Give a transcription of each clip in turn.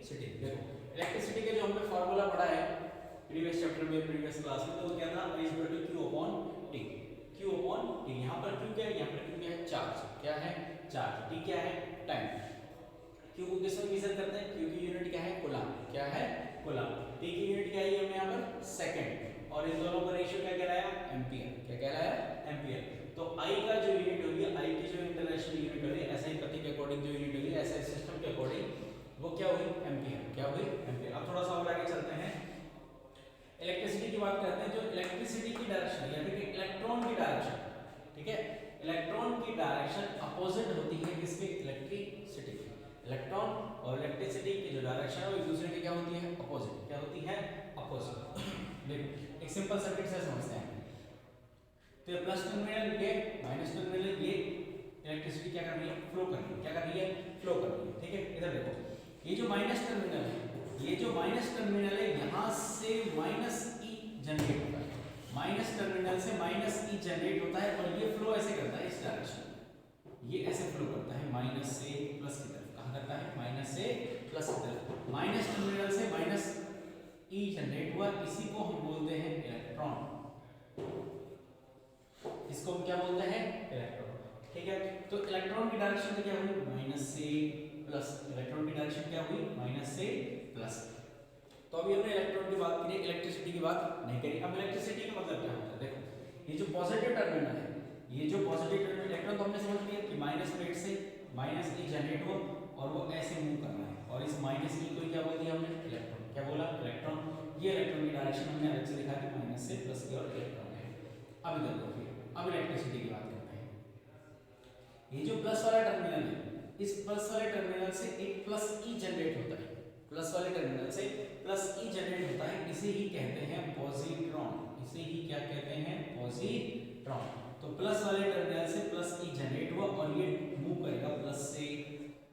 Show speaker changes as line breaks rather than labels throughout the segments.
Electricity. देखो electricity के जो हमने फार्मूला पढ़ा है प्रीवियस चैप्टर में, प्रीवियस क्लास में, तो वो क्या था, I equal to Q upon T। Q upon T, यहाँ पर Q क्या है, यहाँ पर Q क्या है, चार्ज। क्या है, चार्ज। T क्या है, टाइम। Q को किस में मेजर करते हैं, Q की यूनिट क्या है, कूलम। क्या है, कूलम। T की यूनिट क्या है, हमने यहाँ पर सेकंड, और इन दोनों का रेशियो क्या कहलाया, एम्पियर। क्या कहलाया, एम्पियर। तो I का जो यूनिट होगी, I की जो इंटरनेशनल यूनिट होगी, SI प्रति के अकॉर्डिंग जो यूनिट होगी, SI सिस्टम के अकॉर्डिंग, वो क्या हुई, एम्पियर। क्या हुई, एम्पियर। अब थोड़ा सा और आगे चलते हैं, इलेक्ट्रिसिटी की बात करते हैं। जो इलेक्ट्रिसिटी की डायरेक्शन या फिर इलेक्ट्रॉन की डायरेक्शन, ठीक है, इलेक्ट्रॉन की डायरेक्शन अपोजिट होती है किसके, इलेक्ट्रिसिटी की। इलेक्ट्रॉन और इलेक्ट्रिसिटी की जो डायरेक्शन है वो एक दूसरे की क्या होती है, अपोजिट। क्या होती है, अपोजिट। देखो एक सिंपल सर्किट से समझते हैं। तो प्लस टर्मिनल ये, माइनस टर्मिनल ये, इलेक्ट्रिसिटी क्या कर रही है, फ्लो कर रही है। क्या कर रही है, फ्लो कर रही है। ठीक है, इधर देखो, ये जो माइनस टर्मिनल है, ये जो माइनस टर्मिनल है, यहां से माइनस ई जनरेट होता है। माइनस टर्मिनल से माइनस ई जनरेट होता है, और ये फ्लो ऐसे करता है इस डायरेक्शन में। ये ऐसे फ्लो करता है माइनस से प्लस की तरफ। कहां करता है, माइनस से प्लस की तरफ। माइनस टर्मिनल से माइनस ई जनरेट हुआ, इसी को हम बोलते हैं इलेक्ट्रॉन। इसको हम क्या बोलते हैं, इलेक्ट्रॉन। ठीक है, तो इलेक्ट्रॉन की डायरेक्शन तो क्या हुई, माइनस से प्लस। इलेक्ट्रॉन की डायरेक्शन क्या हुई, माइनस से प्लस। तो अभी हमने इलेक्ट्रॉन की बात करी, इलेक्ट्रिसिटी की बात नहीं करी। अब इलेक्ट्रिसिटी का मतलब क्या होता है, देखो ये जो पॉजिटिव टर्मिनल है, ये जो पॉजिटिव टर्मिनल इलेक्ट्रॉन, तो हमने समझ लिया कि माइनस प्लेट से माइनस ई जनरेट हुआ और वो ऐसे मूव कर रहा है, और इस माइनस ई को क्या बोल दिया हमने, इलेक्ट्रॉन। क्या बोला, इलेक्ट्रॉन। ये इलेक्ट्रॉन की डायरेक्शन हमने अलग से लिखा कि माइनस से प्लस की और इलेक्ट्रॉन है। अब इधर देखिए, अब इलेक्ट्रिसिटी की बात करते हैं। ये जो प्लस वाला टर्मिनल है, इस प्लस वाले टर्मिनल से एक प्लस ई जनरेट होता है। प्लस वाले टर्मिनल से प्लस ई जनरेट होता है, इसे ही कहते हैं पॉजिट्रॉन। इसे ही क्या कहते हैं, पॉजिट्रॉन। तो प्लस वाले टर्मिनल से प्लस ई जनरेट हुआ, और ये मूव करेगा प्लस से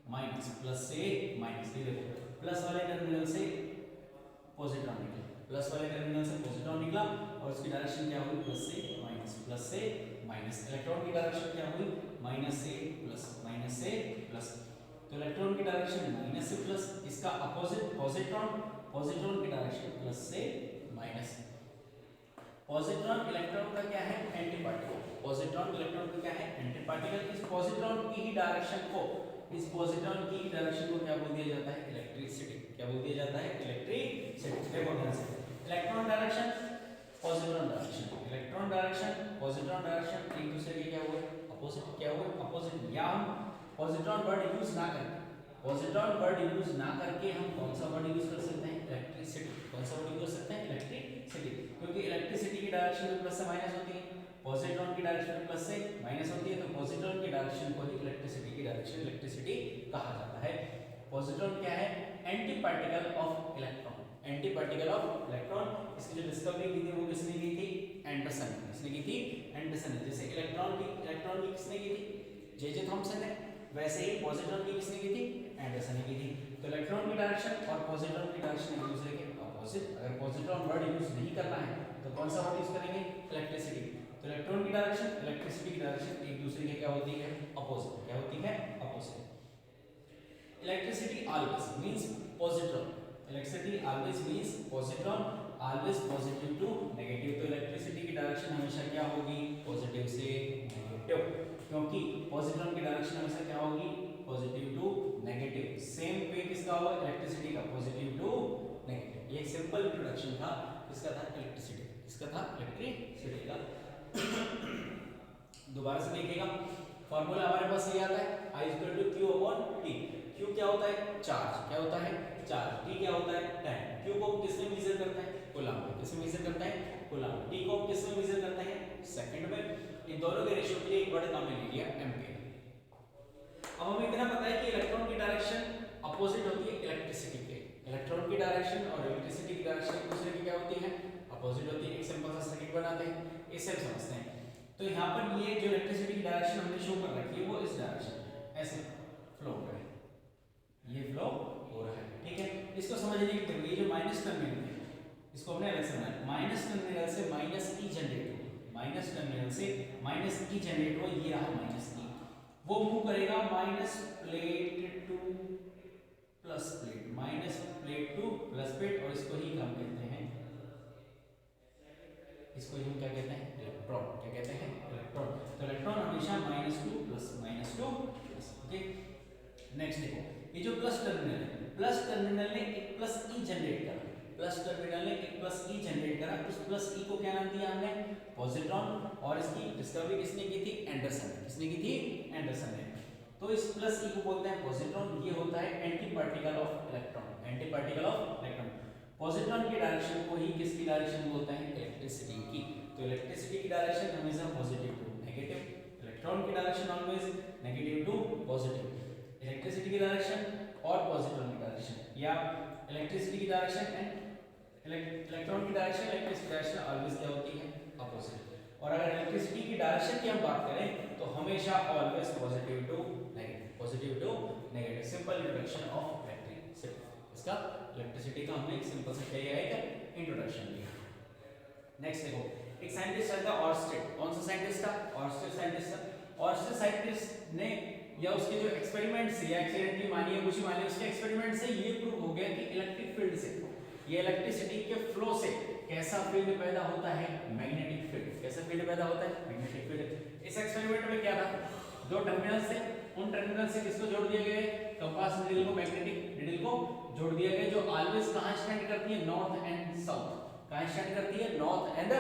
माइनस, प्लस से माइनस। ये देखो, प्लस वाले टर्मिनल से पॉजिट्रॉन निकला, प्लस वाले टर्मिनल से पॉजिट्रॉन निकला, और इसकी डायरेक्शन क्या हुई, प्लस से माइनस, प्लस से माइनस। इलेक्ट्रॉन की डायरेक्शन क्या हुई, माइनस से प्लस, माइनस से प्लस। तो इलेक्ट्रॉन की डायरेक्शन माइनस से प्लस, इसका अपोजिट पॉजिट्रॉन, पॉजिट्रॉन की डायरेक्शन प्लस से माइनस। पॉजिट्रॉन इलेक्ट्रॉन का क्या है, एंटी पार्टिकल। पॉजिट्रॉन इलेक्ट्रॉन का क्या है, एंटी पार्टिकल। इस पॉजिट्रॉन की ही डायरेक्शन को, इस पॉजिट्रॉन की ही डायरेक्शन को क्या बोल दिया जाता है, इलेक्ट्रिसिटी। क्या बोल दिया जाता है, इलेक्ट्रिसिटी। देखो ध्यान से, electron direction, positron direction, electron direction, positron direction, एक दूसरे के क्या हुए, अपोजिट। क्या हुए, अपोजिट। या हम पॉजिट्रॉन वर्ड यूज ना करके, पॉजिट्रॉन वर्ड यूज ना करके हम कौन सा वर्ड यूज कर सकते हैं, इलेक्ट्रिसिटी। कौन सा वर्ड यूज कर सकते हैं, इलेक्ट्रिसिटी। क्योंकि इलेक्ट्रिसिटी की डायरेक्शन में प्लस से माइनस होती है, पॉजिट्रॉन की डायरेक्शन में प्लस से माइनस होती है, तो पॉजिट्रॉन की डायरेक्शन को ही इलेक्ट्रिसिटी की डायरेक्शन, इलेक्ट्रिसिटी कहा जाता है। पॉजिट्रॉन क्या है, anti particle of electron. Anti particle of electron. इसकी जो डिस्कवरी की थी वो किसने की थी, एंडरसन। किसने की थी, एंडरसन। जैसे इलेक्ट्रॉन की किसने की थी, जे थॉमसन ने, वैसे ही पॉजिट्रॉन की किसने की थी, एंडरसन ने की थी। तो इलेक्ट्रॉन की डायरेक्शन और पॉजिट्रॉन की डायरेक्शन एक दूसरे के अपोजिट। अगर पॉजिट्रॉन वर्ड यूज नहीं करना है तो कौन सा वर्ड यूज करेंगे, इलेक्ट्रिसिटी। तो इलेक्ट्रॉन की डायरेक्शन, इलेक्ट्रिसिटी की डायरेक्शन एक दूसरे के क्या होती है, अपोजिट। क्या होती है, opposite. Electricity always means positron. Electricity always means positron, always positive to negative. तो इलेक्ट्रिसिटी की डायरेक्शन हमेशा क्या होगी, पॉजिटिव से नेगेटिव। क्योंकि पॉजिट्रॉन की डायरेक्शन हमेशा क्या होगी, पॉजिटिव टू नेगेटिव। सेम पे किसका होगा, इलेक्ट्रिसिटी का, पॉजिटिव टू नेगेटिव। ये एक सिंपल इंट्रोडक्शन था, इसका था इलेक्ट्रिसिटी, इसका था इलेक्ट्रिसिटी का। दोबारा से देखिएगा, फार्मूला हमारे पास ये आता है, I equal to Q upon T। Q क्या होता है, चार्ज। क्या होता है, चार्ज। T क्या होता है, टाइम। Q को किसमें मेजर करता है, कूलम में। किसमें मेजर करता है, कूलम। T को किसमें मेजर करता है, सेकंड में। इन दोनों के रेशियो के लिए एक वर्ड काम ले लिया, एम्पियर। अब हमें इतना पता है कि इलेक्ट्रॉन की डायरेक्शन अपोजिट होती है इलेक्ट्रिसिटी के। इलेक्ट्रॉन की डायरेक्शन और इलेक्ट्रिसिटी की डायरेक्शन एक दूसरे की क्या होती है, अपोजिट होती है। एक सिंपल सा सर्किट बनाते हैं, इससे समझते हैं। तो यहाँ पर ये जो इलेक्ट्रिसिटी की डायरेक्शन हमने शो कर रखी है वो इस डायरेक्शन ऐसे फ्लो हो रहा है, ये फ्लो हो रहा है। ठीक है, इसको समझने की देखो, ये जो माइनस टर्मिनल है इसको हमने अलग से बनाया। माइनस टर्मिनल से माइनस ई जनरेट हो, माइनस टर्मिनल से माइनस ई जनरेट हो, ये रहा माइनस ई। वो मूव करेगा minus plate two plus plate, minus plate two plus plate, और इसको ही हम कहते हैं, इसको हम क्या कहते हैं, इलेक्ट्रॉन। क्या कहते हैं, इलेक्ट्रॉन। तो इलेक्ट्रॉन हमेशा -2 प्लस -2 प्लस। ओके, नेक्स्ट देखो, ये जो प्लस टर्मिनल है, प्लस टर्मिनल ने एक प्लस ई जनरेट करा, प्लस टर्मिनल ने एक प्लस ई जनरेट करा, उस प्लस ई को क्या नाम दिया हमने, पॉजिट्रॉन। और इसकी डिस्कवरी किसने की थी, एंडरसन। किसने की थी, एंडरसन ने। तो इस प्लस ई को बोलते हैं पॉजिट्रॉन। ये होता है anti particle of electron, anti particle of electron. Positron की डायरेक्शन को ही किसकी डायरेक्शन बोलते हैं, इलेक्ट्रिसिटी की। तो इलेक्ट्रिसिटी की डायरेक्शन हमेशा पॉजिटिव टू नेगेटिव, इलेक्ट्रॉन की direction always negative to positive. Electricity की डायरेक्शन और पॉजिट्रॉन की डायरेक्शन, या इलेक्ट्रिसिटी की डायरेक्शन एंड इलेक्ट्रॉन की डायरेक्शन, इलेक्ट्रिसिटी की डायरेक्शन ऑलवेज क्या होती है, अपोजिट। और अगर इलेक्ट्रिसिटी की डायरेक्शन की हम बात करें तो हमेशा always positive to negative, positive to negative. Simple introduction of electricity, इसका इलेक्ट्रिसिटी का हमने एक सिंपल सा क्या एक इंट्रोडक्शन दिया। नेक्स्ट देखो, एक साइंटिस्ट था ऑर्स्टेड। कौन सा साइंटिस्ट था, ऑर्स्टेड साइंटिस्ट था। ऑर्स्टेड साइंटिस्ट ने या उसके जो एक्सपेरिमेंट से, या एक्सीडेंटली मानिए कुछ ही मानिए, उसके एक्सपेरिमेंट से ये प्रूव हो गया कि इलेक्ट्रिक फील्ड से, ये इलेक्ट्रिसिटी के फ्लो से कैसा फील्ड पैदा होता है, मैग्नेटिक फील्ड। कैसा फील्ड पैदा होता है, मैग्नेटिक फील्ड। इस एक्सपेरिमेंट में क्या था, दो टर्मिनल से, उन टर्मिनल से किसको जोड़ दिया गया है, कंपास नीडल को, मैग्नेटिक नीडल को जोड़ दिया गया, जो ऑलवेज कहां स्टैंड करती है, नॉर्थ एंड साउथ। कहां स्टैंड करती है, नॉर्थ एंड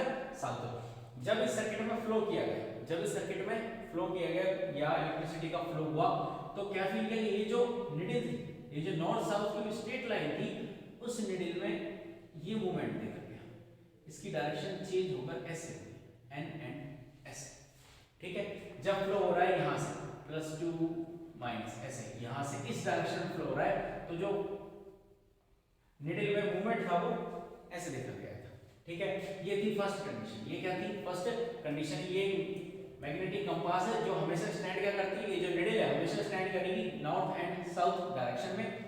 साउथ। जब इस सर्किट में फ्लो किया गया, जब इस सर्किट में फ्लो किया गया या इलेक्ट्रिसिटी का फ्लो हुआ, तो क्या फील किया, ये जो नीडल थी, ये जो नॉर्थ साउथ की स्ट्रेट लाइन थी, उस नीडल में ये मूवमेंट देखा गया, इसकी डायरेक्शन चेंज होकर ऐसे एन एंड एस। ठीक है, जब फ्लो हो रहा है यहां से +2 माइनस ऐसे, यहां से इस डायरेक्शन में फ्लो हो रहा है, तो जो नीडल में मूवमेंट था वो ऐसे देखा गया था। ठीक है, ये थी फर्स्ट कंडीशन। ये क्या थी, फर्स्ट कंडीशन। ये मैग्नेटिक कंपास है जो हमेशा स्टैंड क्या करती है, ये जो नीडल है हमेशा स्टैंड करेगी नॉर्थ एंड साउथ डायरेक्शन में।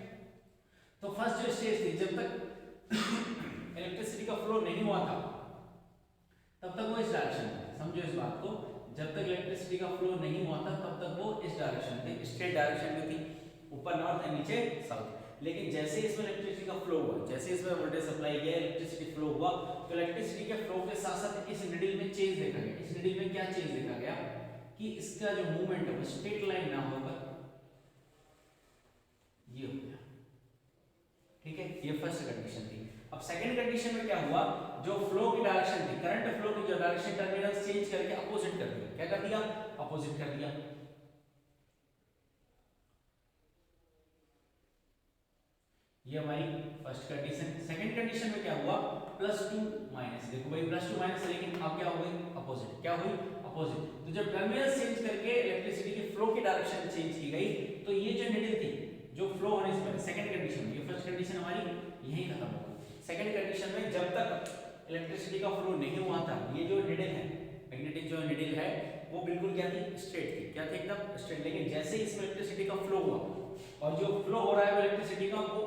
तो फर्स्ट जो स्टेज थी, जब तक इलेक्ट्रिसिटी का फ्लो नहीं हुआ था तब तक वो इस डायरेक्शन में, समझो इस बात को, जब तक इलेक्ट्रिसिटी का फ्लो नहीं हुआ था तब तक वो इस डायरेक्शन में, स्ट्रेट डायरेक्शन में थी, ऊपर नॉर्थ एंड नीचे साउथ। लेकिन जैसे इसमें इलेक्ट्रिसिटी का फ्लो हुआ, जैसे इसमें वोल्टेज सप्लाई किया, इलेक्ट्रिसिटी फ्लो हुआ, तो इलेक्ट्रिसिटी के फ्लो के साथ साथ इस नीडल में चेंज देखा गया। इस नीडल में क्या चेंज देखा गया कि इसका जो मूवमेंट है वो स्ट्रेट लाइन ना होकर ये हो गया। ठीक है, ये फर्स्ट कंडीशन थी। अब सेकंड कंडीशन में क्या हुआ, जो फ्लो की डायरेक्शन थी, करंट फ्लो की जो डायरेक्शन, टर्मिनल चेंज करके अपोजिट कर दिया। क्या कर दिया, अपोजिट कर दिया। ये हमारी फर्स्ट कंडीशन। सेकंड कंडीशन में क्या हुआ, +2 माइनस। देखो भाई +2 माइनस, लेकिन अब क्या हो गई, अपोजिट। क्या हुई, अपोजिट। तो जब टर्मिनल चेंज करके इलेक्ट्रिसिटी की फ्लो की डायरेक्शन चेंज की गई, तो ये जो नीडल थी, जो फ्लो होने से पहले, सेकंड कंडीशन, ये फर्स्ट कंडीशन हमारी यही खत्म हो गई। सेकंड कंडीशन में जब तक इलेक्ट्रिसिटी का फ्लो नहीं हुआ था, ये जो नीडल है, मैग्नेटिक जो नीडल है, वो बिल्कुल क्या थी, स्ट्रेट थी। क्या थी, एकदम स्ट्रेट। लेकिन जैसे ही इसमें इलेक्ट्रिसिटी का फ्लो हुआ, और जो फ्लो हो रहा है वो इलेक्ट्रिसिटी का, वो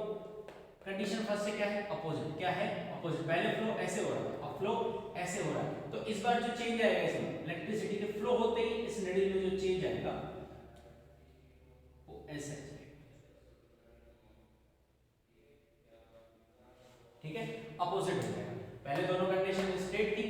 कंडीशन फर्स्ट से क्या है, अपोजिट। क्या है, अपोजिट। पहले फ्लो ऐसे हो रहा है, अब फ्लो ऐसे हो रहा है। तो इस बार जो चेंज आएगा इसमें, इलेक्ट्रिसिटी के फ्लो होते ही इस नीडल में जो चेंज आएगा वो ऐसे जाएगा। ठीक है, अपोजिट हो जाएगा। पहले दोनों कंडीशन स्ट्रेट थी,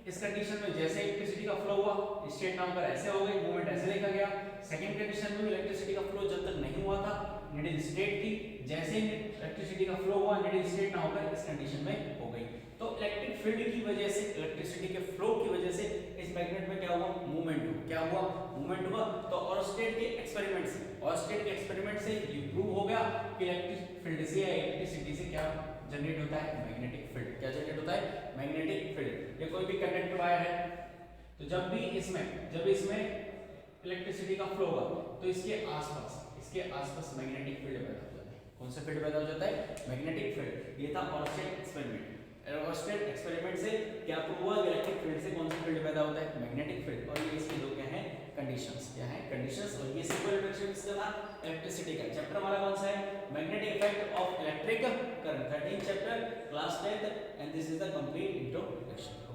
इस कंडीशन में जैसे इलेक्ट्रिसिटी का फ्लो हुआ, स्ट्रेट नाम पर ऐसे हो गई, मूवमेंट ऐसे देखा गया। सेकंड कंडीशन में इलेक्ट्रिसिटी का फ्लो जब तक नहीं हुआ था, नीडल स्ट्रेट थी, जैसे ही इलेक्ट्रिसिटी का फ्लो हुआ, नीडल स्ट्रेट ना होकर इस कंडीशन में हो गई। तो इलेक्ट्रिक फील्ड की वजह से, इलेक्ट्रिसिटी के फ्लो की वजह से इस मैग्नेट में क्या हुआ, मूवमेंट हुआ। क्या हुआ, मूवमेंट हुआ। तो ऑर्स्टेड के एक्सपेरिमेंट से ये प्रूव हो गया कि इलेक्ट्रिक फील्ड से या इलेक्ट्रिसिटी से क्या जनरेट होता है, मैग्नेटिक फील्ड। क्या जनरेट होता है, मैग्नेटिक फील्ड। ये कोई भी कंडक्टर वायर है, तो जब इसमें इलेक्ट्रिसिटी का फ्लो होगा, तो इसके आसपास मैग्नेटिक फील्ड पैदा हो जाता है। कौन सा फील्ड पैदा हो जाता है, मैग्नेटिक फील्ड। ये था ऑर्स्टेड एक्सपेरिमेंट। ऑर्स्टेड एक्सपेरिमेंट से क्या प्रूव हुआ, इलेक्ट्रिक फील्ड से कौन सा फील्ड पैदा होता है, मैग्नेटिक फील्ड। और ये इसके दो क्या है, कंडीशंस। क्या है, कंडीशंस। और ये सिंपल इंट्रोडक्शन इसका था इलेक्ट्रिसिटी का। चैप्टर हमारा कौन सा है, magnetic effect of electric current, 13th chapter, class 10th, and this is the complete introduction.